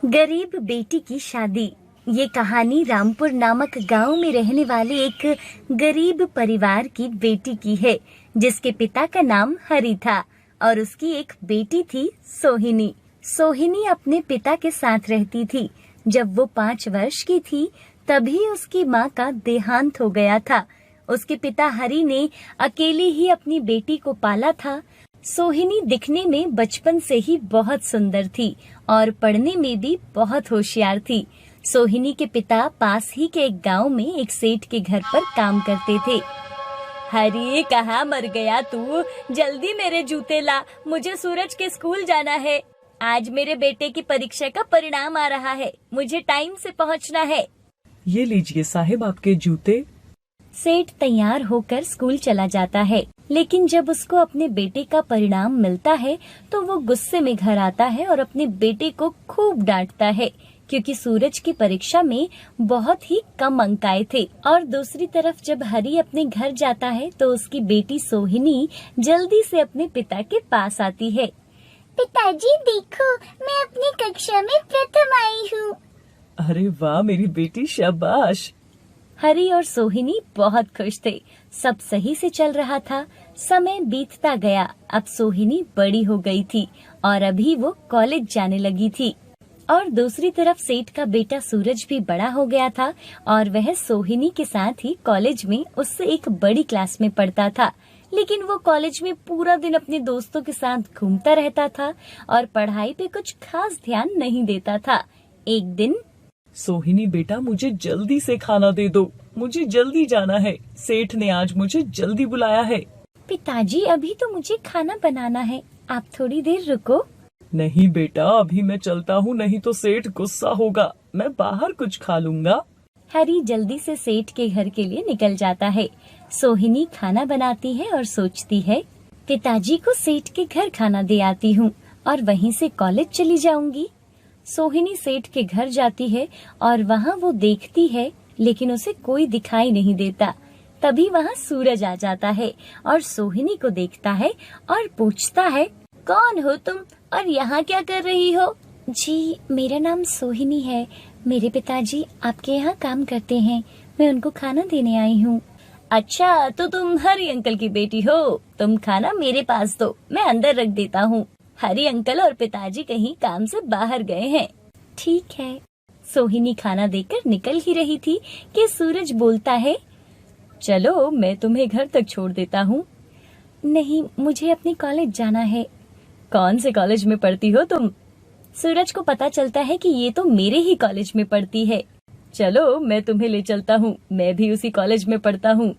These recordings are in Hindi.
गरीब बेटी की शादी। ये कहानी रामपुर नामक गांव में रहने वाले एक गरीब परिवार की बेटी की है, जिसके पिता का नाम हरि था और उसकी एक बेटी थी सोहिनी। सोहिनी अपने पिता के साथ रहती थी। जब वो 5 वर्ष की थी तभी उसकी माँ का देहांत हो गया था। उसके पिता हरि ने अकेले ही अपनी बेटी को पाला था। सोहिनी दिखने में बचपन से ही बहुत सुंदर थी और पढ़ने में भी बहुत होशियार थी। सोहिनी के पिता पास ही के एक गांव में एक सेठ के घर पर काम करते थे। हरी, कहाँ मर गया तू? जल्दी मेरे जूते ला, मुझे सूरज के स्कूल जाना है। आज मेरे बेटे की परीक्षा का परिणाम आ रहा है, मुझे टाइम से पहुंचना है। ये लीजिए साहिब आपके जूते। सेठ तैयार होकर स्कूल चला जाता है, लेकिन जब उसको अपने बेटे का परिणाम मिलता है तो वो गुस्से में घर आता है और अपने बेटे को खूब डांटता है, क्योंकि सूरज की परीक्षा में बहुत ही कम अंक आए थे। और दूसरी तरफ जब हरि अपने घर जाता है तो उसकी बेटी सोहिनी जल्दी से अपने पिता के पास आती है। पिताजी देखो, मैं अपनी कक्षा में प्रथम आई हूँ। अरे वाह मेरी बेटी, शाबाश। हरि और सोहिनी बहुत खुश थे। सब सही से चल रहा था। समय बीतता गया। अब सोहिनी बड़ी हो गई थी और अभी वो कॉलेज जाने लगी थी। और दूसरी तरफ सेठ का बेटा सूरज भी बड़ा हो गया था और वह सोहिनी के साथ ही कॉलेज में उससे एक बड़ी क्लास में पढ़ता था। लेकिन वो कॉलेज में पूरा दिन अपने दोस्तों के साथ घूमता रहता था और पढ़ाई पे कुछ खास ध्यान नहीं देता था। एक दिन, सोहिनी बेटा, मुझे जल्दी से खाना दे दो, मुझे जल्दी जाना है। सेठ ने आज मुझे जल्दी बुलाया है। पिताजी, अभी तो मुझे खाना बनाना है, आप थोड़ी देर रुको। नहीं बेटा, अभी मैं चलता हूँ, नहीं तो सेठ गुस्सा होगा। मैं बाहर कुछ खा लूंगा। हरि जल्दी से सेठ के घर के लिए निकल जाता है। सोहिनी खाना बनाती है और सोचती है, पिताजी को सेठ के घर खाना दे आती हूँ और वहीं से कॉलेज चली जाऊंगी। सोहिनी सेठ के घर जाती है और वहाँ वो देखती है, लेकिन उसे कोई दिखाई नहीं देता। तभी वहाँ सूरज आ जाता है और सोहिनी को देखता है और पूछता है, कौन हो तुम और यहाँ क्या कर रही हो? जी, मेरा नाम सोहिनी है। मेरे पिताजी आपके यहाँ काम करते हैं, मैं उनको खाना देने आई हूँ। अच्छा, तो तुम हरि अंकल की बेटी हो। तुम खाना मेरे पास दो, मैं अंदर रख देता हूँ। हरि अंकल और पिताजी कहीं काम से बाहर गए हैं। ठीक है। सोहिनी खाना देकर निकल ही रही थी कि सूरज बोलता है, चलो मैं तुम्हें घर तक छोड़ देता हूँ। नहीं, मुझे अपने कॉलेज जाना है। कौन से कॉलेज में पढ़ती हो तुम? सूरज को पता चलता है कि ये तो मेरे ही कॉलेज में पढ़ती है। चलो मैं तुम्हें ले चलता हूँ, मैं भी उसी कॉलेज में पढ़ता हूँ।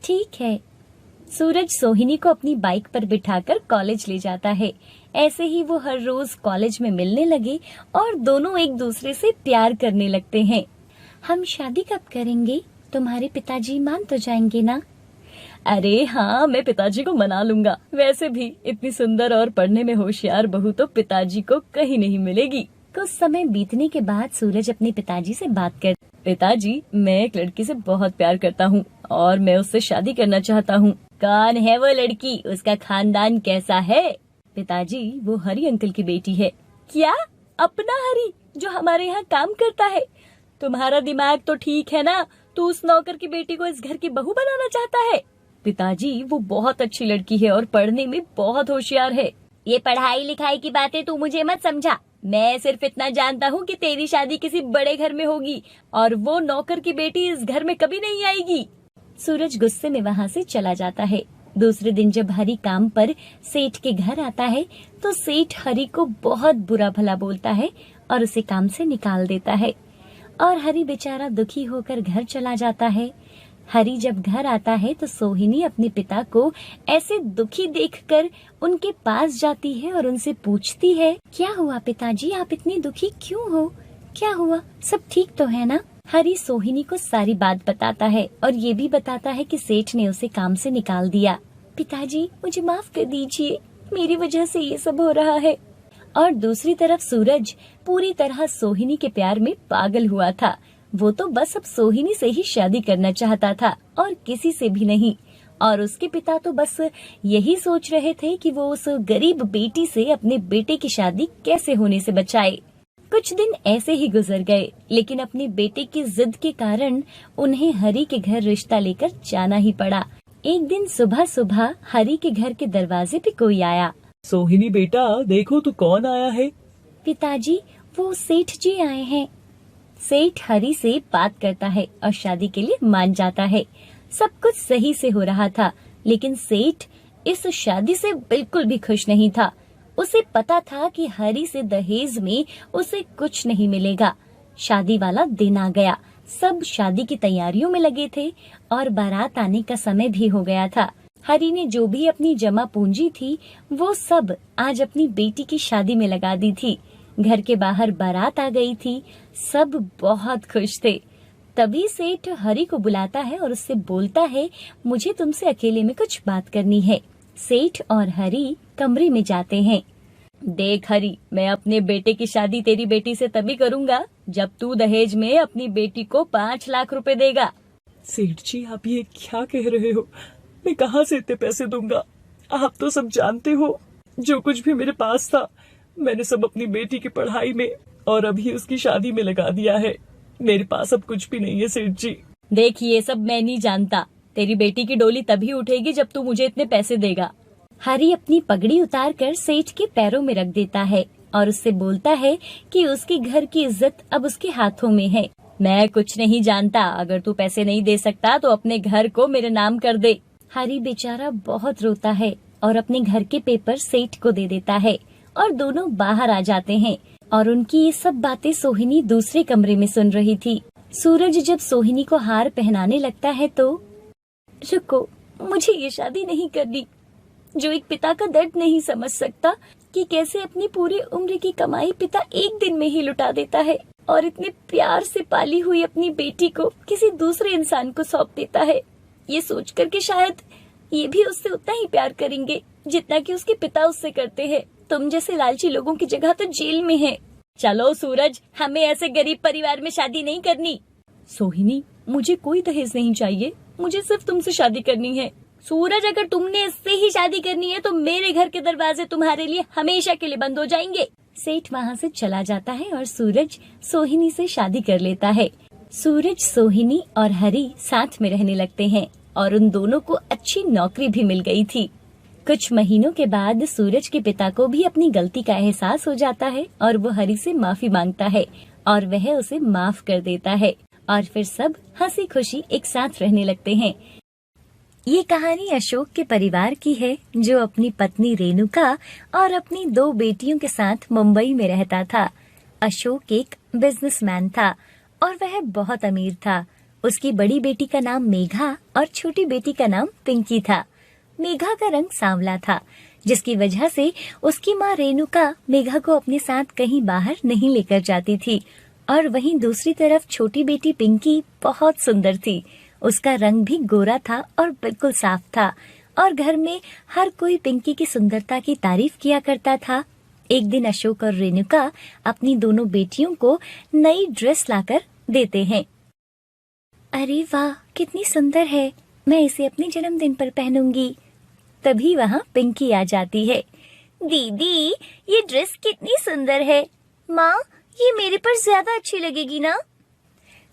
ठीक है। सूरज सोहिनी को अपनी बाइक पर बिठाकर कॉलेज ले जाता है। ऐसे ही वो हर रोज कॉलेज में मिलने लगे और दोनों एक दूसरे से प्यार करने लगते हैं। हम शादी कब करेंगे? तुम्हारे पिताजी मान तो जाएंगे ना? अरे हाँ, मैं पिताजी को मना लूंगा। वैसे भी इतनी सुंदर और पढ़ने में होशियार बहू तो पिताजी को कहीं नहीं मिलेगी। कुछ समय बीतने के बाद सूरज अपने पिताजी से बात कर, पिताजी, मैं एक लड़की से बहुत प्यार करता हूँ और मैं उससे शादी करना चाहता हूँ। कौन है वो लड़की? उसका खानदान कैसा है? पिताजी, वो हरि अंकल की बेटी है। क्या? अपना हरि जो हमारे यहाँ काम करता है? तुम्हारा दिमाग तो ठीक है ना? तू उस नौकर की बेटी को इस घर की बहू बनाना चाहता है? पिताजी, वो बहुत अच्छी लड़की है और पढ़ने में बहुत होशियार है। ये पढ़ाई लिखाई की बातें तू मुझे मत समझा। मैं सिर्फ इतना जानता हूँ कि तेरी शादी किसी बड़े घर में होगी और वो नौकर की बेटी इस घर में कभी नहीं आएगी। सूरज गुस्से में वहाँ से चला जाता है। दूसरे दिन जब हरि काम पर सेठ के घर आता है तो सेठ हरि को बहुत बुरा भला बोलता है और उसे काम से निकाल देता है और हरि बेचारा दुखी होकर घर चला जाता है। हरि जब घर आता है तो सोहिनी अपने पिता को ऐसे दुखी देखकर उनके पास जाती है और उनसे पूछती है, क्या हुआ पिताजी, आप इतने दुखी क्यों हो? क्या हुआ? सब ठीक तो है ना? हरि सोहिनी को सारी बात बताता है और ये भी बताता है कि सेठ ने उसे काम से निकाल दिया। पिताजी, मुझे माफ कर दीजिए, मेरी वजह से ये सब हो रहा है। और दूसरी तरफ सूरज पूरी तरह सोहिनी के प्यार में पागल हुआ था। वो तो बस अब सोहिनी से ही शादी करना चाहता था और किसी से भी नहीं। और उसके पिता तो बस यही सोच रहे थे कि वो उस गरीब बेटी से अपने बेटे की शादी कैसे होने से बचाए। कुछ दिन ऐसे ही गुजर गए, लेकिन अपने बेटे की जिद के कारण उन्हें हरी के घर रिश्ता लेकर जाना ही पड़ा। एक दिन सुबह सुबह हरी के घर के दरवाजे पे कोई आया। सोहिनी बेटा, देखो तो कौन आया है। पिताजी, वो सेठ जी आए हैं। सेठ हरी से बात करता है और शादी के लिए मान जाता है। सब कुछ सही से हो रहा था, लेकिन सेठ इस शादी से बिल्कुल भी खुश नहीं था। उसे पता था कि हरी से दहेज में उसे कुछ नहीं मिलेगा। शादी वाला दिन आ गया। सब शादी की तैयारियों में लगे थे और बारात आने का समय भी हो गया था। हरी ने जो भी अपनी जमा पूंजी थी वो सब आज अपनी बेटी की शादी में लगा दी थी। घर के बाहर बारात आ गई थी। सब बहुत खुश थे। तभी सेठ हरी को बुलाता है और उससे बोलता है, मुझे तुमसे अकेले में कुछ बात करनी है। सेठ और हरी कमरे में जाते हैं। देख हरी, मैं अपने बेटे की शादी तेरी बेटी से तभी करूंगा जब तू दहेज में अपनी बेटी को 5 लाख रुपए देगा। सेठ जी, आप ये क्या कह रहे हो? मैं कहाँ से इतने पैसे दूंगा? आप तो सब जानते हो, जो कुछ भी मेरे पास था मैंने सब अपनी बेटी की पढ़ाई में और अभी उसकी शादी में लगा दिया है। मेरे पास अब कुछ भी नहीं है सेठ जी। देख, ये सब मैं नहीं जानता। तेरी बेटी की डोली तभी उठेगी जब तू मुझे इतने पैसे देगा। हरी अपनी पगड़ी उतारकर सेठ के पैरों में रख देता है और उससे बोलता है कि उसके घर की इज्जत अब उसके हाथों में है। मैं कुछ नहीं जानता। अगर तू पैसे नहीं दे सकता तो अपने घर को मेरे नाम कर दे। हरी बेचारा बहुत रोता है और अपने घर के पेपर सेठ को दे देता है और दोनों बाहर आ जाते हैं। और उनकी ये सब बातें सोहिनी दूसरे कमरे में सुन रही थी। सूरज जब सोहिनी को हार पहनाने लगता है तो, रुको, मुझे ये शादी नहीं करनी। जो एक पिता का दर्द नहीं समझ सकता कि कैसे अपनी पूरी उम्र की कमाई पिता एक दिन में ही लुटा देता है और इतने प्यार से पाली हुई अपनी बेटी को किसी दूसरे इंसान को सौंप देता है। ये सोचकर कि शायद ये भी उससे उतना ही प्यार करेंगे जितना कि उसके पिता उससे करते हैं। तुम जैसे लालची लोगों की जगह तो जेल में है। चलो सूरज, हमें ऐसे गरीब परिवार में शादी नहीं करनी। सोहिनी, मुझे कोई दहेज नहीं चाहिए, मुझे सिर्फ तुमसे शादी करनी है। सूरज, अगर तुमने इससे ही शादी करनी है तो मेरे घर के दरवाजे तुम्हारे लिए हमेशा के लिए बंद हो जाएंगे। सेठ वहाँ से चला जाता है और सूरज सोहिनी से शादी कर लेता है। सूरज, सोहिनी और हरी साथ में रहने लगते हैं और उन दोनों को अच्छी नौकरी भी मिल गई थी। कुछ महीनों के बाद सूरज के पिता को भी अपनी गलती का एहसास हो जाता है और वो हरी से माफी मांगता है और वह उसे माफ कर देता है और फिर सब हंसी खुशी एक साथ रहने लगते हैं। ये कहानी अशोक के परिवार की है, जो अपनी पत्नी रेणुका और अपनी 2 बेटियों के साथ मुंबई में रहता था। अशोक एक बिजनेसमैन था और वह बहुत अमीर था। उसकी बड़ी बेटी का नाम मेघा और छोटी बेटी का नाम पिंकी था। मेघा का रंग सांवला था, जिसकी वजह से उसकी माँ रेणुका मेघा को अपने साथ कहीं बाहर नहीं लेकर जाती थी। और वहीं दूसरी तरफ छोटी बेटी पिंकी बहुत सुंदर थी। उसका रंग भी गोरा था और बिल्कुल साफ था और घर में हर कोई पिंकी की सुंदरता की तारीफ किया करता था। एक दिन अशोक और रेणुका अपनी दोनों बेटियों को नई ड्रेस लाकर देते हैं। अरे वाह, कितनी सुंदर है, मैं इसे अपने जन्मदिन पर पहनूंगी। तभी वहाँ पिंकी आ जाती है। दीदी, ये ड्रेस कितनी सुंदर है। माँ, ये मेरे पर ज्यादा अच्छी लगेगी ना?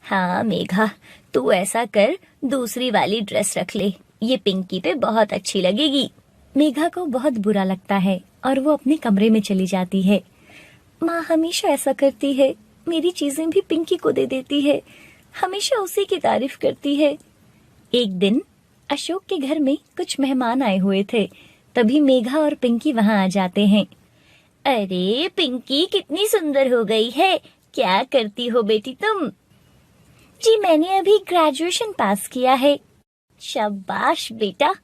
हाँ मेघा, तू ऐसा कर, दूसरी वाली ड्रेस रख ले, ये पिंकी पे बहुत अच्छी लगेगी। मेघा को बहुत बुरा लगता है और वो अपने कमरे में चली जाती है। माँ हमेशा ऐसा करती है, मेरी चीजें भी पिंकी को दे देती है, हमेशा उसी की तारीफ करती है। एक दिन अशोक के घर में कुछ मेहमान आए हुए थे। तभी मेघा और पिंकी वहाँ आ जाते हैं। अरे पिंकी, कितनी सुंदर हो गई है, क्या करती हो बेटी तुम? जी मैंने अभी ग्रेजुएशन पास किया है। शाबाश बेटा,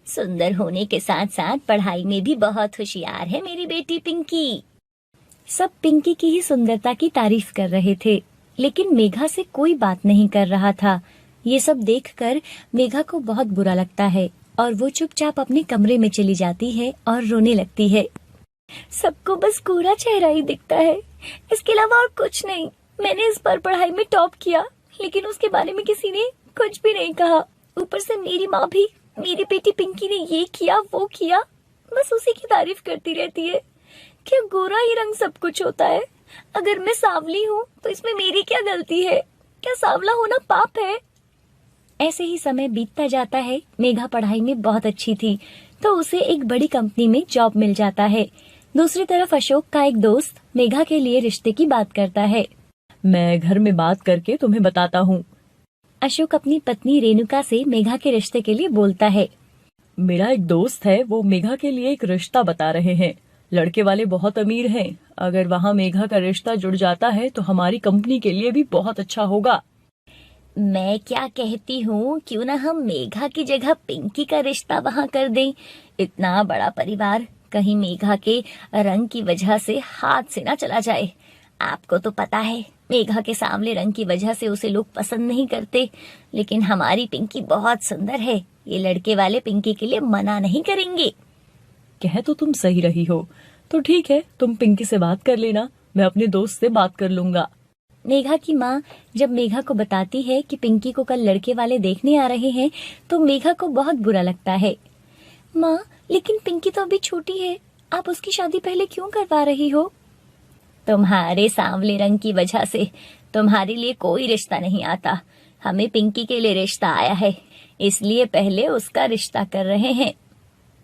सुंदर होने के साथ साथ पढ़ाई में भी बहुत होशियार है मेरी बेटी पिंकी। सब पिंकी की ही सुंदरता की तारीफ कर रहे थे, लेकिन मेघा से कोई बात नहीं कर रहा था। ये सब देखकर मेघा को बहुत बुरा लगता है और वो चुपचाप अपने कमरे में चली जाती है और रोने लगती है। सबको बस गोरा चेहरा ही दिखता है, इसके अलावा और कुछ नहीं। मैंने इस बार पढ़ाई में टॉप किया, लेकिन उसके बारे में किसी ने कुछ भी नहीं कहा। ऊपर से मेरी माँ भी मेरी बेटी पिंकी ने ये किया वो किया, बस उसी की तारीफ करती रहती है। क्या गोरा ही रंग सब कुछ होता है? अगर मैं सांवली हूँ तो इसमें मेरी क्या गलती है? क्या सांवला होना पाप है? ऐसे ही समय बीतता जाता है। मेघा पढ़ाई में बहुत अच्छी थी तो उसे एक बड़ी कंपनी में जॉब मिल जाता है। दूसरी तरफ अशोक का एक दोस्त मेघा के लिए रिश्ते की बात करता है। मैं घर में बात करके तुम्हें बताता हूँ। अशोक अपनी पत्नी रेणुका से मेघा के रिश्ते के लिए बोलता है। मेरा एक दोस्त है, वो मेघा के लिए एक रिश्ता बता रहे हैं। लड़के वाले बहुत अमीर हैं। अगर वहाँ मेघा का रिश्ता जुड़ जाता है तो हमारी कंपनी के लिए भी बहुत अच्छा होगा। मैं क्या कहती हूँ, क्यों ना हम मेघा की जगह पिंकी का रिश्ता वहाँ कर दें। इतना बड़ा परिवार, कहीं मेघा के रंग की वजह से हाथ से ना चला जाए। आपको तो पता है मेघा के सांवले रंग की वजह से उसे लोग पसंद नहीं करते, लेकिन हमारी पिंकी बहुत सुंदर है। ये लड़के वाले पिंकी के लिए मना नहीं करेंगे। कह तो तुम सही रही हो, तो ठीक है, तुम पिंकी से बात कर लेना, मैं अपने दोस्त से बात कर लूंगा। मेघा की माँ जब मेघा को बताती है कि पिंकी को कल लड़के वाले देखने आ रहे हैं तो मेघा को बहुत बुरा लगता है। माँ, लेकिन पिंकी तो अभी छोटी है, आप उसकी शादी पहले क्यों करवा रही हो? तुम्हारे सांवले रंग की वजह से तुम्हारे लिए कोई रिश्ता नहीं आता। हमें पिंकी के लिए रिश्ता आया है, इसलिए पहले उसका रिश्ता कर रहे हैं।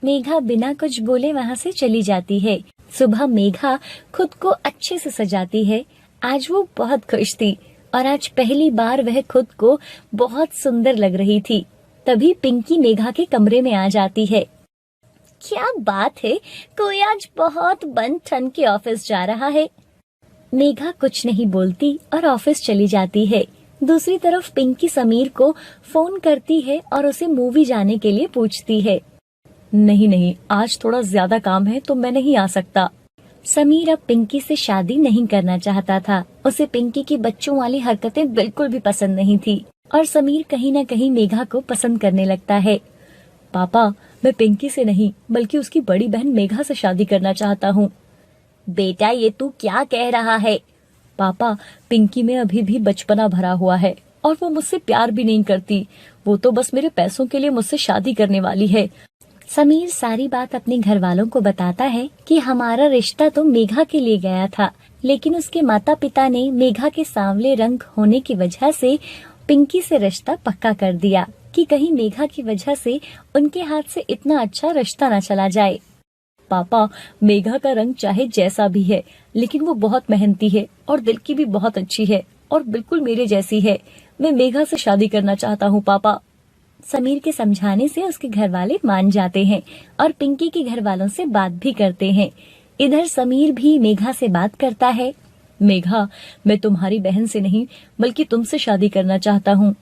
मेघा बिना कुछ बोले वहाँ से चली जाती है। सुबह मेघा खुद को अच्छे से सजाती है। आज वो बहुत खुश थी और आज पहली बार वह खुद को बहुत सुंदर लग रही थी। तभी पिंकी मेघा के कमरे में आ जाती है। क्या बात है, कोई आज बहुत बन ठन के ऑफिस जा रहा है। मेघा कुछ नहीं बोलती और ऑफिस चली जाती है। दूसरी तरफ पिंकी समीर को फोन करती है और उसे मूवी जाने के लिए पूछती है। नहीं, आज थोड़ा ज्यादा काम है तो मैं नहीं आ सकता। समीर अब पिंकी से शादी नहीं करना चाहता था। उसे पिंकी की बच्चों वाली हरकतें बिल्कुल भी पसंद नहीं थी और समीर कहीं न कहीं मेघा को पसंद करने लगता है। पापा, मैं पिंकी से नहीं बल्कि उसकी बड़ी बहन मेघा से शादी करना चाहता हूँ। बेटा, ये तू क्या कह रहा है? पापा, पिंकी में अभी भी बचपना भरा हुआ है और वो मुझसे प्यार भी नहीं करती। वो तो बस मेरे पैसों के लिए मुझसे शादी करने वाली है। समीर सारी बात अपने घर वालों को बताता है कि हमारा रिश्ता तो मेघा के लिए गया था, लेकिन उसके माता पिता ने मेघा के सांवले रंग होने की वजह से पिंकी से रिश्ता पक्का कर दिया कि कहीं मेघा की वजह से उनके हाथ से इतना अच्छा रिश्ता न चला जाए। पापा, मेघा का रंग चाहे जैसा भी है, लेकिन वो बहुत मेहनती है और दिल की भी बहुत अच्छी है और बिल्कुल मेरे जैसी है। मैं मेघा से शादी करना चाहता हूँ पापा। समीर के समझाने से उसके घर वाले मान जाते हैं और पिंकी के घर वालों से बात भी करते हैं। इधर समीर भी मेघा से बात करता है। मेघा, मैं तुम्हारी बहन से नहीं बल्कि तुमसे शादी करना चाहता हूँ।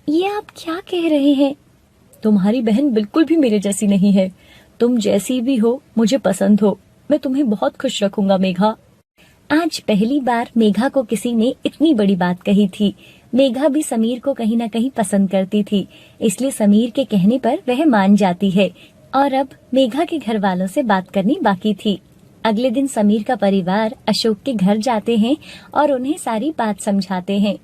ये आप क्या कह रहे हैं? तुम्हारी बहन बिल्कुल भी मेरे जैसी नहीं है। तुम जैसी भी हो मुझे पसंद हो। मैं तुम्हें बहुत खुश रखूंगा मेघा। आज पहली बार मेघा को किसी ने इतनी बड़ी बात कही थी। मेघा भी समीर को कहीं न कहीं पसंद करती थी, इसलिए समीर के कहने पर वह मान जाती है और अब मेघा के घर वालों से बात करनी बाकी थी। अगले दिन समीर का परिवार अशोक के घर जाते हैं और उन्हें सारी बात समझाते हैं।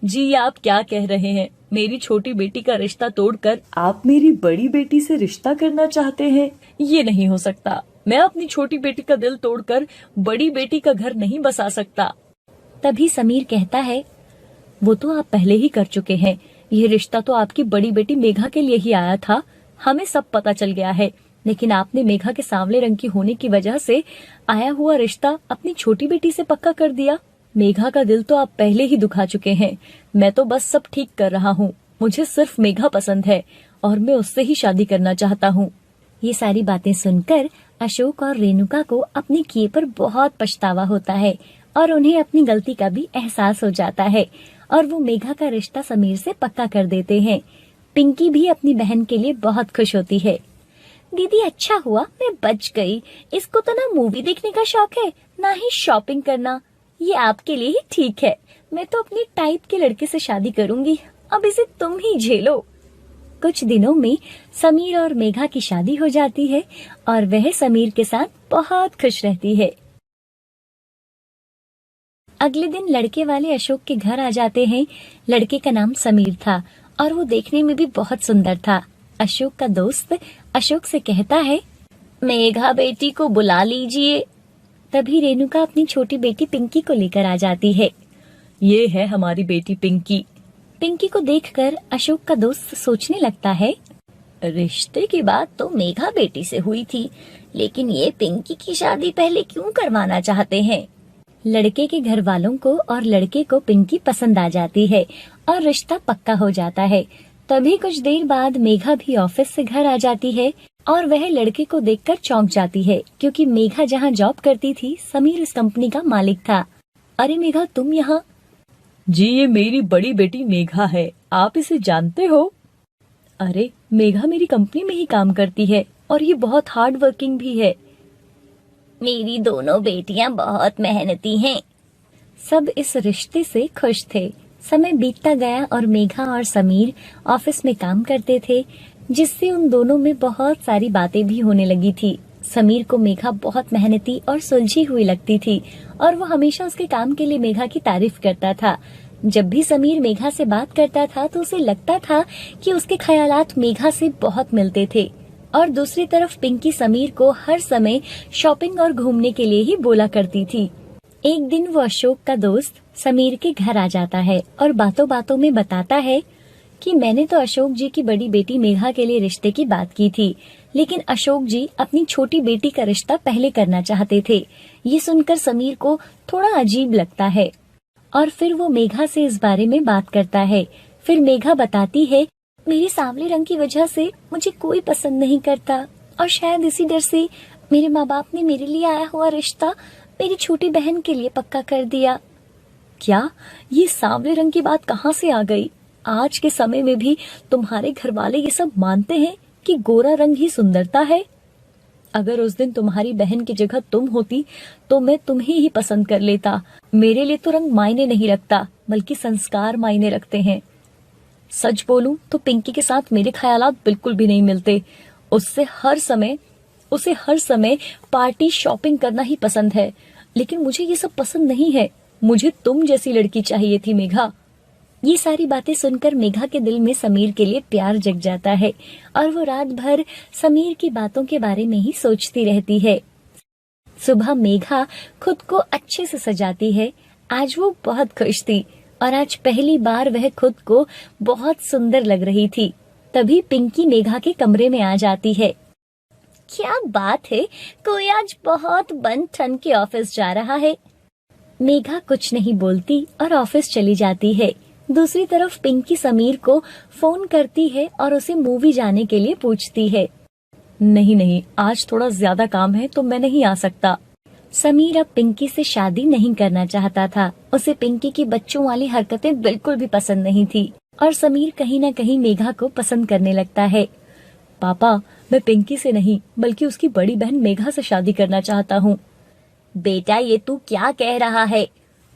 जी, आप क्या कह रहे हैं? मेरी छोटी बेटी का रिश्ता तोड़कर आप मेरी बड़ी बेटी से रिश्ता करना चाहते हैं? ये नहीं हो सकता। मैं अपनी छोटी बेटी का दिल तोड़कर बड़ी बेटी का घर नहीं बसा सकता। तभी समीर कहता है, वो तो आप पहले ही कर चुके हैं। ये रिश्ता तो आपकी बड़ी बेटी मेघा के लिए ही आया था। हमें सब पता चल गया है, लेकिन आपने मेघा के सांवले रंग की होने की वजह से आया हुआ रिश्ता अपनी छोटी बेटी से पक्का कर दिया। मेघा का दिल तो आप पहले ही दुखा चुके हैं। मैं तो बस सब ठीक कर रहा हूँ। मुझे सिर्फ मेघा पसंद है और मैं उससे ही शादी करना चाहता हूँ। ये सारी बातें सुनकर अशोक और रेणुका को अपने किए पर बहुत पछतावा होता है और उन्हें अपनी गलती का भी एहसास हो जाता है और वो मेघा का रिश्ता समीर से पक्का कर देते हैं। पिंकी भी अपनी बहन के लिए बहुत खुश होती है। दीदी, अच्छा हुआ मैं बच गई। इसको तो ना मूवी देखने का शौक है, ना ही शॉपिंग करना। ये आपके लिए ही ठीक है। मैं तो अपनी टाइप के लड़के से शादी करूंगी। अब इसे तुम ही झेलो। कुछ दिनों में समीर और मेघा की शादी हो जाती है और वह समीर के साथ बहुत खुश रहती है। अगले दिन लड़के वाले अशोक के घर आ जाते हैं। लड़के का नाम समीर था और वो देखने में भी बहुत सुंदर था। अशोक का दोस्त अशोक से कहता है, मेघा बेटी को बुला लीजिए। तभी रेणुका अपनी छोटी बेटी पिंकी को लेकर आ जाती है। ये है हमारी बेटी पिंकी। पिंकी को देखकर अशोक का दोस्त सोचने लगता है, रिश्ते की बात तो मेघा बेटी से हुई थी, लेकिन ये पिंकी की शादी पहले क्यों करवाना चाहते हैं? लड़के के घर वालों को और लड़के को पिंकी पसंद आ जाती है और रिश्ता पक्का हो जाता है। तभी कुछ देर बाद मेघा भी ऑफिस से घर आ जाती है और वह लड़के को देखकर चौंक जाती है, क्योंकि मेघा जहाँ जॉब करती थी समीर उस कंपनी का मालिक था। अरे मेघा, तुम यहाँ? जी, ये मेरी बड़ी बेटी मेघा है, आप इसे जानते हो? अरे मेघा मेरी कंपनी में ही काम करती है और ये बहुत हार्ड वर्किंग भी है। मेरी दोनों बेटियां बहुत मेहनती हैं। सब इस रिश्ते से खुश थे। समय बीतता गया और मेघा और समीर ऑफिस में काम करते थे, जिससे उन दोनों में बहुत सारी बातें भी होने लगी थी। समीर को मेघा बहुत मेहनती और सुलझी हुई लगती थी और वो हमेशा उसके काम के लिए मेघा की तारीफ करता था। जब भी समीर मेघा से बात करता था तो उसे लगता था कि उसके ख्यालात मेघा से बहुत मिलते थे। और दूसरी तरफ पिंकी समीर को हर समय शॉपिंग और घूमने के लिए ही बोला करती थी। एक दिन वो अशोक का दोस्त समीर के घर आ जाता है और बातों बातों में बताता है कि मैंने तो अशोक जी की बड़ी बेटी मेघा के लिए रिश्ते की बात की थी, लेकिन अशोक जी अपनी छोटी बेटी का रिश्ता पहले करना चाहते थे। ये सुनकर समीर को थोड़ा अजीब लगता है और फिर वो मेघा से इस बारे में बात करता है। फिर मेघा बताती है, मेरे सांवले रंग की वजह से मुझे कोई पसंद नहीं करता और शायद इसी डर से मेरे माँ बाप ने मेरे लिए आया हुआ रिश्ता मेरी छोटी बहन के लिए पक्का कर दिया। क्या ये सांवले रंग की बात कहाँ से आ गई? आज के समय में भी तुम्हारे घर वाले ये सब मानते हैं कि गोरा रंग ही सुंदरता है? अगर उस दिन तुम्हारी बहन की जगह तुम होती तो मैं तुम्हें ही पसंद कर लेता। मेरे लिए तो रंग मायने नहीं रखता, बल्कि संस्कार मायने रखते हैं। सच बोलूं तो पिंकी के साथ मेरे ख्यालात बिल्कुल भी नहीं मिलते। उसे हर समय पार्टी शॉपिंग करना ही पसंद है, लेकिन मुझे ये सब पसंद नहीं है। मुझे तुम जैसी लड़की चाहिए थी मेघा। ये सारी बातें सुनकर मेघा के दिल में समीर के लिए प्यार जग जाता है और वो रात भर समीर की बातों के बारे में ही सोचती रहती है। सुबह मेघा खुद को अच्छे से सजाती है। आज वो बहुत खुश थी और आज पहली बार वह खुद को बहुत सुंदर लग रही थी। तभी पिंकी मेघा के कमरे में आ जाती है। क्या बात है, कोई आज बहुत बन ठन के ऑफिस जा रहा है। मेघा कुछ नहीं बोलती और ऑफिस चली जाती है। दूसरी तरफ पिंकी समीर को फोन करती है और उसे मूवी जाने के लिए पूछती है। नहीं, आज थोड़ा ज्यादा काम है तो मैं नहीं आ सकता। समीर अब पिंकी से शादी नहीं करना चाहता था। उसे पिंकी की बच्चों वाली हरकतें बिल्कुल भी पसंद नहीं थी और समीर कहीं न कहीं मेघा को पसंद करने लगता है। पापा, मैं पिंकी से नहीं बल्कि उसकी बड़ी बहन मेघा से शादी करना चाहता हूँ। बेटा, ये तू क्या कह रहा है?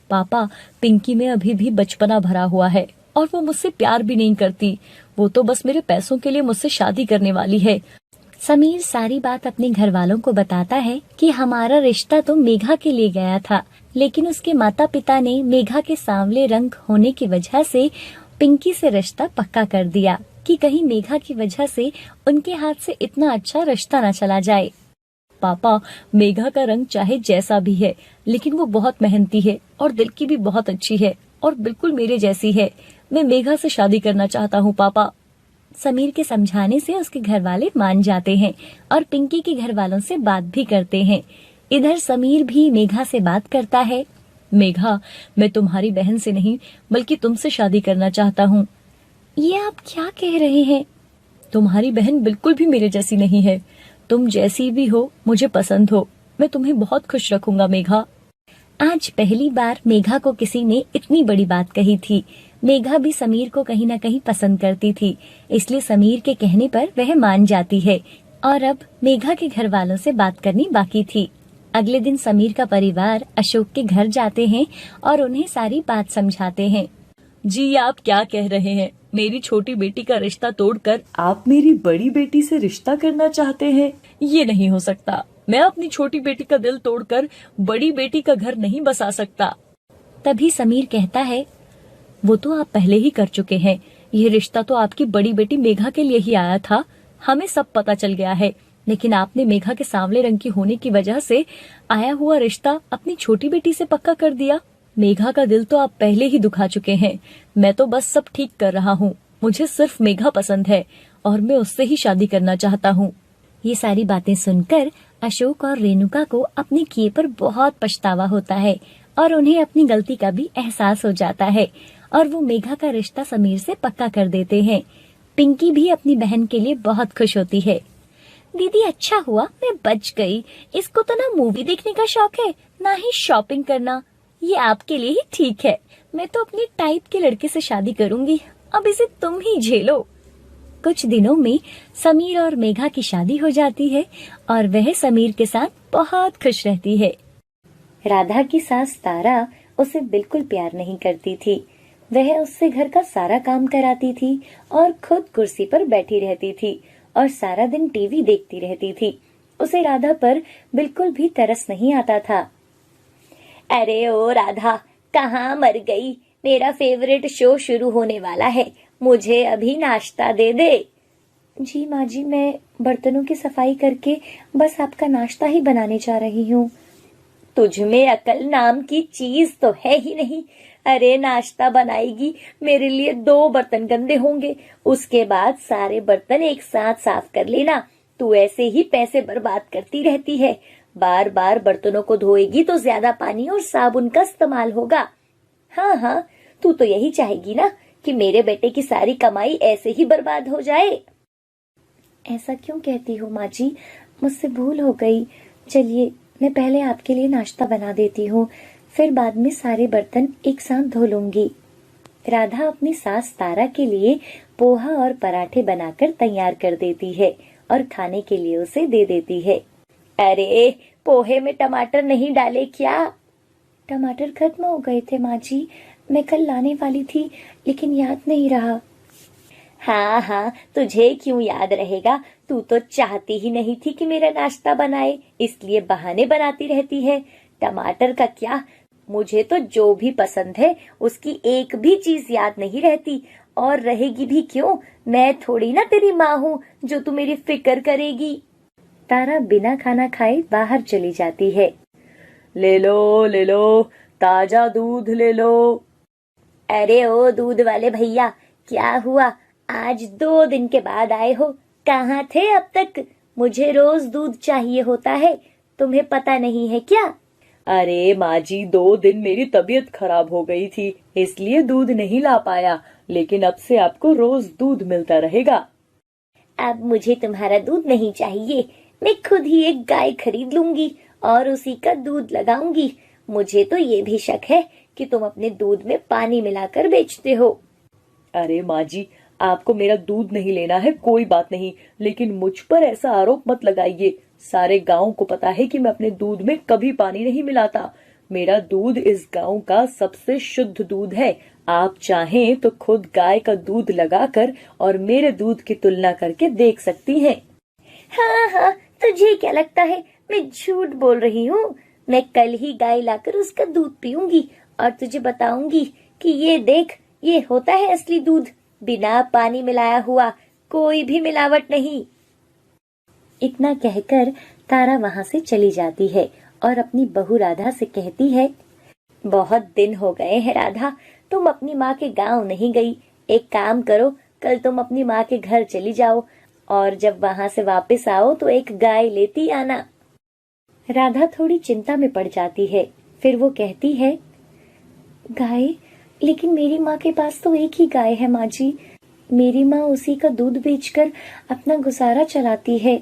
पापा, पिंकी में अभी भी बचपना भरा हुआ है और वो मुझसे प्यार भी नहीं करती। वो तो बस मेरे पैसों के लिए मुझसे शादी करने वाली है। समीर सारी बात अपने घर वालों को बताता है कि हमारा रिश्ता तो मेघा के लिए गया था, लेकिन उसके माता पिता ने मेघा के सांवले रंग होने की वजह से पिंकी से रिश्ता पक्का कर दिया कि कहीं मेघा की वजह से उनके हाथ से इतना अच्छा रिश्ता न चला जाए। पापा, मेघा का रंग चाहे जैसा भी है, लेकिन वो बहुत मेहनती है और दिल की भी बहुत अच्छी है और बिल्कुल मेरे जैसी है। मैं मेघा से शादी करना चाहता हूँ पापा। समीर के समझाने से उसके घर वाले मान जाते हैं और पिंकी के घर वालों से बात भी करते हैं। इधर समीर भी मेघा से बात करता है। मेघा, मैं तुम्हारी बहन से नहीं बल्कि तुमसे शादी करना चाहता हूँ। ये आप क्या कह रहे हैं? तुम्हारी बहन बिल्कुल भी मेरे जैसी नहीं है। तुम जैसी भी हो मुझे पसंद हो। मैं तुम्हें बहुत खुश रखूंगा मेघा। आज पहली बार मेघा को किसी ने इतनी बड़ी बात कही थी। मेघा भी समीर को कहीं न कहीं पसंद करती थी, इसलिए समीर के कहने पर वह मान जाती है और अब मेघा के घर वालों से बात करनी बाकी थी। अगले दिन समीर का परिवार अशोक के घर जाते हैं और उन्हें सारी बात समझाते हैं। जी, आप क्या कह रहे हैं? मेरी छोटी बेटी का रिश्ता तोड़कर आप मेरी बड़ी बेटी से रिश्ता करना चाहते हैं? ये नहीं हो सकता। मैं अपनी छोटी बेटी का दिल तोड़कर बड़ी बेटी का घर नहीं बसा सकता। तभी समीर कहता है, वो तो आप पहले ही कर चुके हैं। ये रिश्ता तो आपकी बड़ी बेटी मेघा के लिए ही आया था। हमें सब पता चल गया है। लेकिन आपने मेघा के सांवले रंग की होने की वजह से आया हुआ रिश्ता अपनी छोटी बेटी से पक्का कर दिया। मेघा का दिल तो आप पहले ही दुखा चुके हैं। मैं तो बस सब ठीक कर रहा हूँ। मुझे सिर्फ मेघा पसंद है और मैं उससे ही शादी करना चाहता हूँ। ये सारी बातें सुनकर अशोक और रेणुका को अपने किए पर बहुत पछतावा होता है और उन्हें अपनी गलती का भी एहसास हो जाता है और वो मेघा का रिश्ता समीर से पक्का कर देते हैं। पिंकी भी अपनी बहन के लिए बहुत खुश होती है। दीदी अच्छा हुआ मैं बच गई। इसको तो ना मूवी देखने का शौक है ना ही शॉपिंग करना। ये आपके लिए ही ठीक है। मैं तो अपने टाइप के लड़के से शादी करूंगी। अब इसे तुम ही झेलो। कुछ दिनों में समीर और मेघा की शादी हो जाती है और वह समीर के साथ बहुत खुश रहती है। राधा की सास तारा उसे बिल्कुल प्यार नहीं करती थी। वह उससे घर का सारा काम कराती थी और खुद कुर्सी पर बैठी रहती थी और सारा दिन टीवी देखती रहती थी। उसे राधा पर बिल्कुल भी तरस नहीं आता था। अरे ओ राधा, कहाँ मर गई? मेरा फेवरेट शो शुरू होने वाला है, मुझे अभी नाश्ता दे दे। जी माँ जी, मैं बर्तनों की सफाई करके बस आपका नाश्ता ही बनाने जा रही हूँ। तुझ में अकल नाम की चीज तो है ही नहीं। अरे नाश्ता बनाएगी, मेरे लिए 2 बर्तन गंदे होंगे, उसके बाद सारे बर्तन एक साथ साफ कर लेना। तू ऐसे ही पैसे बर्बाद करती रहती है। बार बार बर्तनों को धोएगी तो ज्यादा पानी और साबुन का इस्तेमाल होगा। हाँ हाँ, तू तो यही चाहेगी ना कि मेरे बेटे की सारी कमाई ऐसे ही बर्बाद हो जाए। ऐसा क्यों कहती हो माँ जी, मुझसे भूल हो गई। चलिए मैं पहले आपके लिए नाश्ता बना देती हूँ, फिर बाद में सारे बर्तन एक साथ धो लूंगी। राधा अपनी सास तारा के लिए पोहा और पराठे बनाकर तैयार कर देती है और खाने के लिए उसे दे देती है। अरे पोहे में टमाटर नहीं डाले क्या? टमाटर खत्म हो गए थे माँ जी, मैं कल लाने वाली थी लेकिन याद नहीं रहा। हाँ हाँ, तुझे क्यों याद रहेगा? तू तो चाहती ही नहीं थी कि मेरा नाश्ता बनाए, इसलिए बहाने बनाती रहती है। टमाटर का क्या, मुझे तो जो भी पसंद है उसकी एक भी चीज याद नहीं रहती, और रहेगी भी क्यों? मैं थोड़ी ना तेरी माँ हूँ जो तू मेरी फिक्र करेगी। तारा बिना खाना खाए बाहर चली जाती है। ले लो, ताजा दूध ले लो। अरे ओ दूध वाले भैया, क्या हुआ? आज 2 दिन के बाद आए हो, कहाँ थे अब तक? मुझे रोज दूध चाहिए होता है, तुम्हें पता नहीं है क्या? अरे माँ जी, 2 दिन मेरी तबीयत खराब हो गई थी, इसलिए दूध नहीं ला पाया, लेकिन अब से आपको रोज दूध मिलता रहेगा। अब मुझे तुम्हारा दूध नहीं चाहिए, मैं खुद ही एक गाय खरीद लूंगी और उसी का दूध लगाऊंगी। मुझे तो ये भी शक है कि तुम अपने दूध में पानी मिलाकर बेचते हो। अरे माँ जी, आपको मेरा दूध नहीं लेना है कोई बात नहीं, लेकिन मुझ पर ऐसा आरोप मत लगाइए। सारे गांव को पता है कि मैं अपने दूध में कभी पानी नहीं मिलाता। मेरा दूध इस गांव का सबसे शुद्ध दूध है। आप चाहें तो खुद गाय का दूध लगाकर और मेरे दूध की तुलना करके देख सकती हैं। हाँ हाँ, तुझे क्या लगता है मैं झूठ बोल रही हूँ? मैं कल ही गाय लाकर उसका दूध पीऊंगी और तुझे बताऊंगी कि ये देख, ये होता है असली दूध, बिना पानी मिलाया हुआ, कोई भी मिलावट नहीं। इतना कहकर तारा वहाँ से चली जाती है और अपनी बहू राधा से कहती है, बहुत दिन हो गए हैं राधा, तुम अपनी माँ के गांव नहीं गई। एक काम करो, कल तुम अपनी माँ के घर चली जाओ और जब वहाँ से वापस आओ तो एक गाय लेती आना। राधा थोड़ी चिंता में पड़ जाती है। फिर वो कहती है, गाय? लेकिन मेरी माँ के पास तो एक ही गाय है माँ जी। मेरी माँ उसी का दूध बेचकर अपना गुजारा चलाती है।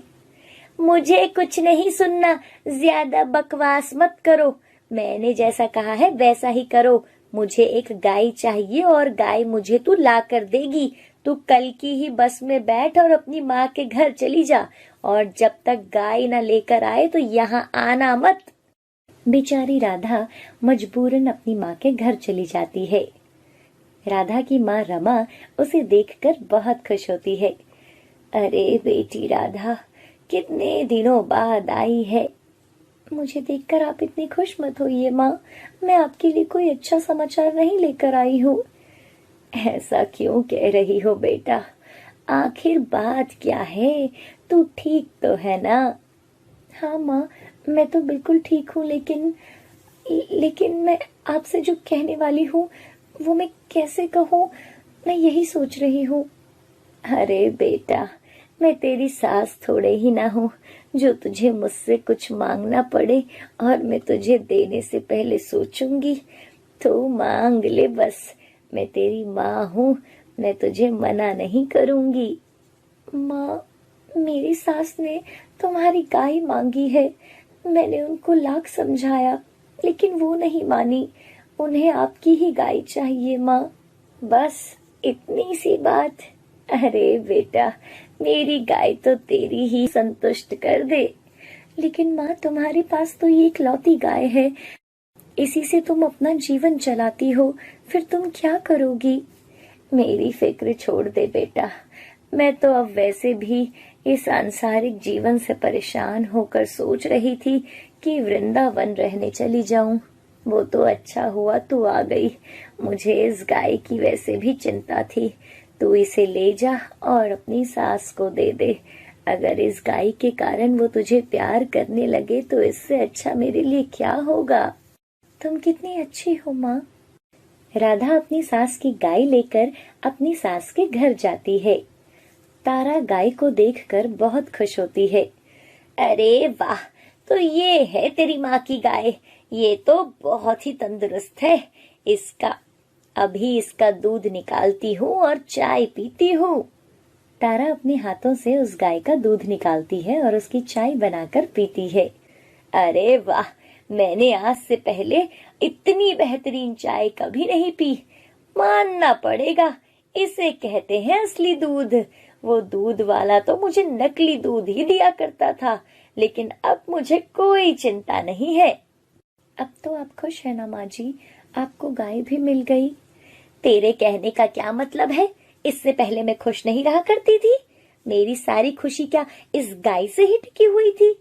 मुझे कुछ नहीं सुनना, ज्यादा बकवास मत करो। मैंने जैसा कहा है वैसा ही करो। मुझे एक गाय चाहिए और गाय मुझे तू ला कर देगी। तू कल की ही बस में बैठ और अपनी माँ के घर चली जा, और जब तक गाय न लेकर आए तो यहाँ आना मत। बेचारी राधा मजबूरन अपनी माँ के घर चली जाती है। राधा की माँ रमा उसे देखकर बहुत खुश होती है। अरे बेटी राधा, कितने दिनों बाद आई है। मुझे देखकर आप इतनी खुश मत होइए माँ, मैं आपके लिए कोई अच्छा समाचार नहीं लेकर आई हूँ। ऐसा क्यों कह रही हो बेटा? आखिर बात क्या है? तू ठीक तो है ना? हाँ माँ, मैं तो बिल्कुल ठीक हूँ, लेकिन मैं आपसे जो कहने वाली हूँ वो मैं कैसे कहूँ, मैं यही सोच रही हूँ। अरे बेटा, मैं तेरी सास थोड़े ही ना हूँ जो तुझे मुझसे कुछ मांगना पड़े और मैं तुझे देने से पहले सोचूंगी। तो मांग ले बस, मैं तेरी माँ हूँ, मैं तुझे मना नहीं करूंगी। माँ, मेरी सास ने तुम्हारी गाय मांगी है। मैंने उनको लाख समझाया लेकिन वो नहीं मानी। उन्हें आपकी ही गाय चाहिए माँ, बस इतनी सी बात। अरे बेटा, मेरी गाय तो तेरी ही संतुष्ट कर दे। लेकिन माँ, तुम्हारे पास तो ये इकलौती गाय है, इसी से तुम अपना जीवन चलाती हो, फिर तुम क्या करोगी? मेरी फिक्र छोड़ दे बेटा, मैं तो अब वैसे भी इस सांसारिक जीवन से परेशान होकर सोच रही थी कि वृंदावन रहने चली जाऊं। वो तो अच्छा हुआ तू आ गई, मुझे इस गाय की वैसे भी चिंता थी। तू इसे ले जा और अपनी सास को दे दे। अगर इस गाय के कारण वो तुझे प्यार करने लगे तो इससे अच्छा मेरे लिए क्या होगा? तुम कितनी अच्छी हो माँ। राधा अपनी सास की गाय लेकर अपनी सास के घर जाती है। तारा गाय को देखकर बहुत खुश होती है। अरे वाह, तो ये है तेरी माँ की गाय, ये तो बहुत ही तंदुरुस्त है। अभी इसका दूध निकालती हूँ और चाय पीती हूँ। तारा अपने हाथों से उस गाय का दूध निकालती है और उसकी चाय बनाकर पीती है। अरे वाह, मैंने आज से पहले इतनी बेहतरीन चाय कभी नहीं पी। मानना पड़ेगा, इसे कहते हैं असली दूध। वो दूध वाला तो मुझे नकली दूध ही दिया करता था, लेकिन अब मुझे कोई चिंता नहीं है। अब तो आप खुश है ना माँ जी, आपको गाय भी मिल गई। तेरे कहने का क्या मतलब है? इससे पहले मैं खुश नहीं रहा करती थी। मेरी सारी खुशी क्या इस गाय से ही टिकी हुई थी?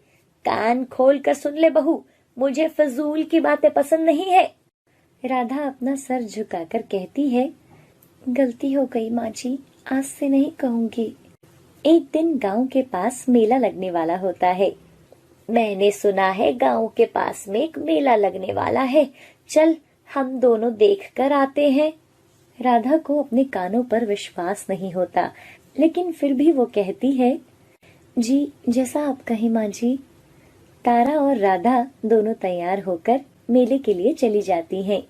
कान खोल कर सुन ले बहू, मुझे फजूल की बातें पसंद नहीं है। राधा अपना सर झुकाकर कहती है, गलती हो गई माँ जी, आज से नहीं कहूंगी। एक दिन गांव के पास मेला लगने वाला होता है। मैंने सुना है गांव के पास में एक मेला लगने वाला है, चल हम दोनों देख कर आते हैं। राधा को अपने कानों पर विश्वास नहीं होता, लेकिन फिर भी वो कहती है, जी जैसा आप कहें माँ जी। तारा और राधा दोनों तैयार होकर मेले के लिए चली जाती हैं।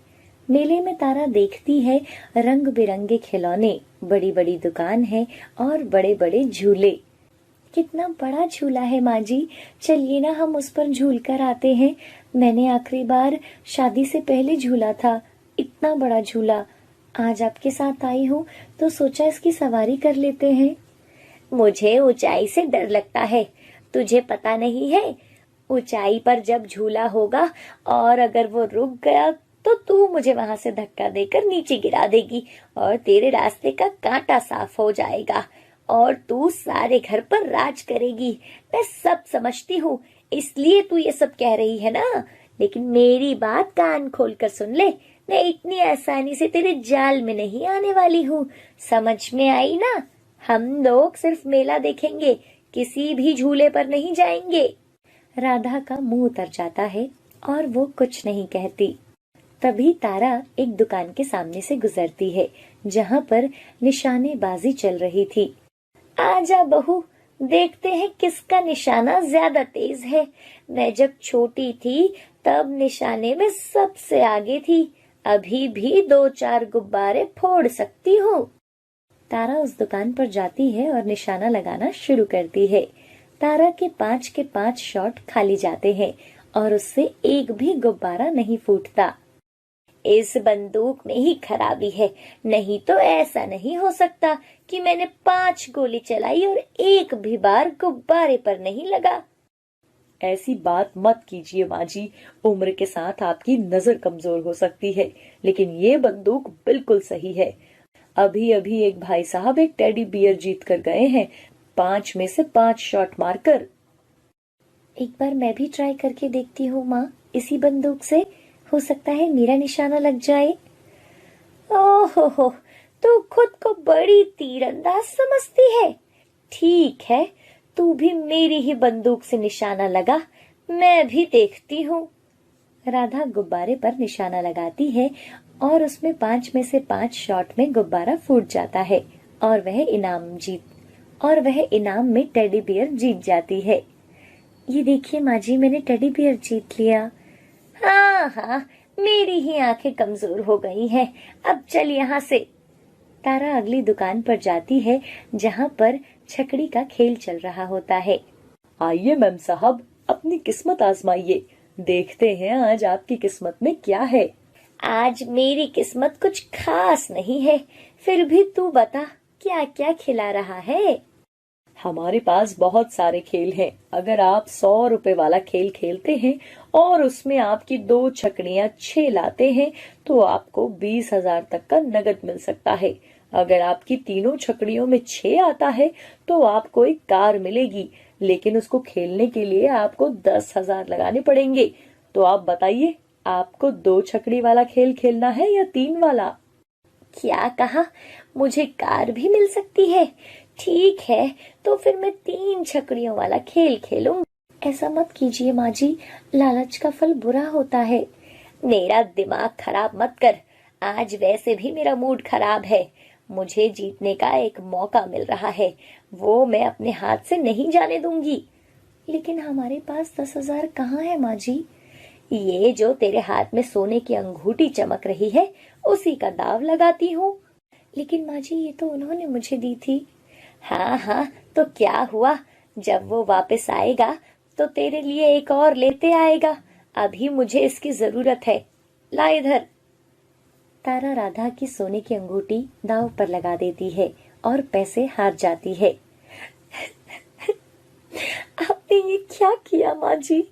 मेले में तारा देखती है रंग बिरंगे खिलौने, बड़ी बड़ी दुकान है और बड़े बड़े झूले। कितना बड़ा झूला है माँ जी, चलिए ना हम उस पर झूल कर आते हैं। मैंने आखिरी बार शादी से पहले झूला था, इतना बड़ा झूला। आज आपके साथ आई हूँ तो सोचा इसकी सवारी कर लेते हैं। मुझे ऊंचाई से डर लगता है, तुझे पता नहीं है? ऊंचाई पर जब झूला होगा और अगर वो रुक गया तो तू मुझे वहां से धक्का देकर नीचे गिरा देगी और तेरे रास्ते का कांटा साफ हो जाएगा और तू सारे घर पर राज करेगी। मैं सब समझती हूँ, इसलिए तू ये सब कह रही है ना, लेकिन मेरी बात कान खोल कर सुन ले। मैं इतनी आसानी से तेरे जाल में नहीं आने वाली हूँ, समझ में आई ना? हम लोग सिर्फ मेला देखेंगे, किसी भी झूले पर नहीं जाएंगे। राधा का मुंह उतर जाता है और वो कुछ नहीं कहती। तभी तारा एक दुकान के सामने से गुजरती है जहाँ पर निशानेबाजी चल रही थी। आजा बहू, देखते हैं किसका निशाना ज्यादा तेज है। मैं जब छोटी थी तब निशाने में सबसे आगे थी, अभी भी 2-4 गुब्बारे फोड़ सकती हूँ। तारा उस दुकान पर जाती है और निशाना लगाना शुरू करती है। तारा के 5 शॉट खाली जाते हैं और उससे एक भी गुब्बारा नहीं फूटता। इस बंदूक में ही खराबी है, नहीं तो ऐसा नहीं हो सकता कि मैंने 5 गोली चलाई और एक भी बार गुब्बारे पर नहीं लगा। ऐसी बात मत कीजिए माँ जी, उम्र के साथ आपकी नजर कमजोर हो सकती है, लेकिन ये बंदूक बिल्कुल सही है। अभी अभी एक भाई साहब एक टेडी बियर जीत कर गए हैं, 5 में से 5 शॉट मारकर। एक बार मैं भी ट्राई करके देखती हूँ माँ, इसी बंदूक से हो सकता है मेरा निशाना लग जाए। ओहो, तू खुद को बड़ी तीरंदाज समझती है। ठीक है, तू भी मेरी ही बंदूक से निशाना लगा, मैं भी देखती हूँ। राधा गुब्बारे पर निशाना लगाती है और उसमें 5 में से 5 शॉट में गुब्बारा फूट जाता है और वह इनाम में टेडी बियर जीत जाती है। ये देखिए माँ जी, मैंने टेडी बियर जीत लिया। हाँ हाँ, मेरी ही आंखें कमजोर हो गई हैं, अब चल यहाँ से। तारा अगली दुकान पर जाती है जहाँ पर छकड़ी का खेल चल रहा होता है। आइए मैम साहब, अपनी किस्मत आजमाइए, देखते हैं आज आपकी किस्मत में क्या है। आज मेरी किस्मत कुछ खास नहीं है, फिर भी तू बता क्या क्या खिला रहा है। हमारे पास बहुत सारे खेल हैं। अगर आप 100 रुपए वाला खेल खेलते हैं और उसमें आपकी 2 छकड़ियां 6 लाते हैं तो आपको 20,000 तक का नगद मिल सकता है। अगर आपकी तीनों छकड़ियों में 6 आता है तो आपको एक कार मिलेगी, लेकिन उसको खेलने के लिए आपको 10,000 लगाने पड़ेंगे। तो आप बताइए, आपको 2 छकड़ी वाला खेल खेलना है या 3 वाला? क्या कहा? मुझे कार भी मिल सकती है? ठीक है, तो फिर मैं 3 छकड़ियों वाला खेल खेलूंगी। ऐसा मत कीजिए माँ जी, लालच का फल बुरा होता है। मेरा दिमाग खराब मत कर, आज वैसे भी मेरा मूड खराब है। मुझे जीतने का एक मौका मिल रहा है, वो मैं अपने हाथ से नहीं जाने दूंगी। लेकिन हमारे पास 10,000 कहाँ है माँ जी? ये जो तेरे हाथ में सोने की अंगूठी चमक रही है, उसी का दाव लगाती हूँ। लेकिन माँ जी, ये तो उन्होंने मुझे दी थी। हाँ हाँ, तो क्या हुआ, जब वो वापस आएगा तो तेरे लिए एक और लेते आएगा। अभी मुझे इसकी जरूरत है, ला इधर। तारा राधा की सोने की अंगूठी दांव पर लगा देती है और पैसे हार जाती है। आपने ये क्या किया माँ जी?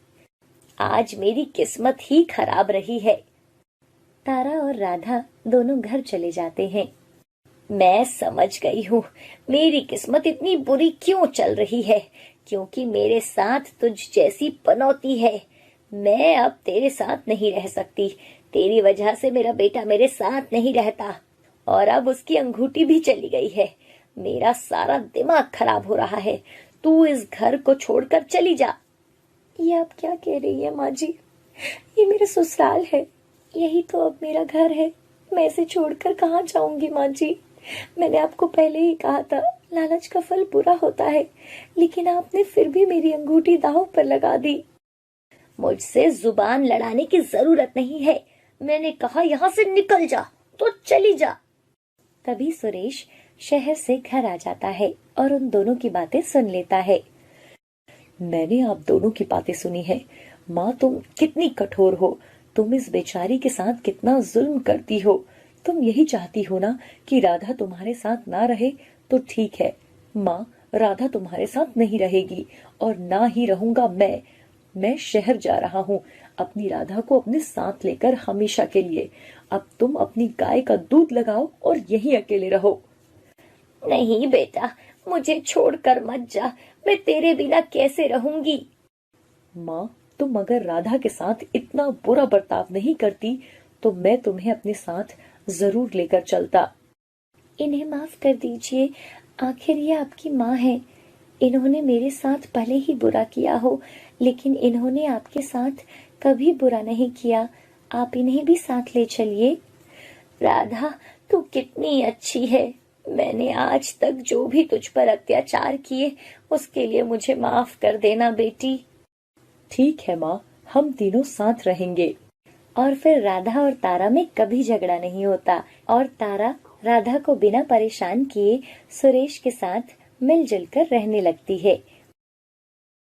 आज मेरी किस्मत ही खराब रही है। तारा और राधा दोनों घर चले जाते हैं। मैं समझ गई हूँ मेरी किस्मत इतनी बुरी क्यों चल रही है, क्योंकि मेरे साथ तुझ जैसी पनौती है। मैं अब तेरे साथ नहीं रह सकती, तेरी वजह से मेरा बेटा मेरे साथ नहीं रहता और अब उसकी अंगूठी भी चली गई है। मेरा सारा दिमाग खराब हो रहा है, तू इस घर को छोड़कर चली जा। ये आप क्या कह रही है माँ जी? ये मेरा ससुराल है, यही तो अब मेरा घर है, मैं इसे छोड़कर कहाँ जाऊंगी माँ जी? मैंने आपको पहले ही कहा था लालच का फल बुरा होता है, लेकिन आपने फिर भी मेरी अंगूठी दांव पर लगा दी। मुझसे जुबान लड़ाने की जरूरत नहीं है, मैंने कहा यहाँ से निकल जा तो चली जा। तभी सुरेश शहर से घर आ जाता है और उन दोनों की बातें सुन लेता है। मैंने आप दोनों की बातें सुनी है। माँ, तुम कितनी कठोर हो, तुम इस बेचारी के साथ कितना जुल्म करती हो। तुम यही चाहती हो ना कि राधा तुम्हारे साथ ना रहे, तो ठीक है माँ, राधा तुम्हारे साथ नहीं रहेगी और ना ही रहूंगा मैं शहर जा रहा हूँ अपनी राधा को अपने साथ लेकर हमेशा के लिए। अब तुम अपनी गाय का दूध लगाओ और यहीं अकेले रहो। नहीं बेटा, मुझे छोड़कर मत जा, मैं तेरे बिना कैसे रहूंगी? माँ, तुम अगर राधा के साथ इतना बुरा बर्ताव नहीं करती तो मैं तुम्हें अपने साथ जरूर लेकर चलता। इन्हें माफ कर दीजिए, आखिर ये आपकी माँ है। इन्होंने मेरे साथ भले ही बुरा किया हो, लेकिन इन्होंने आपके साथ कभी बुरा नहीं किया। आप इन्हें भी साथ ले चलिए। राधा, तू कितनी अच्छी है। मैंने आज तक जो भी तुझ पर अत्याचार किए, उसके लिए मुझे माफ कर देना बेटी। ठीक है माँ, हम तीनों साथ रहेंगे। और फिर राधा और तारा में कभी झगड़ा नहीं होता और तारा राधा को बिना परेशान किए सुरेश के साथ मिलजुल कर रहने लगती है।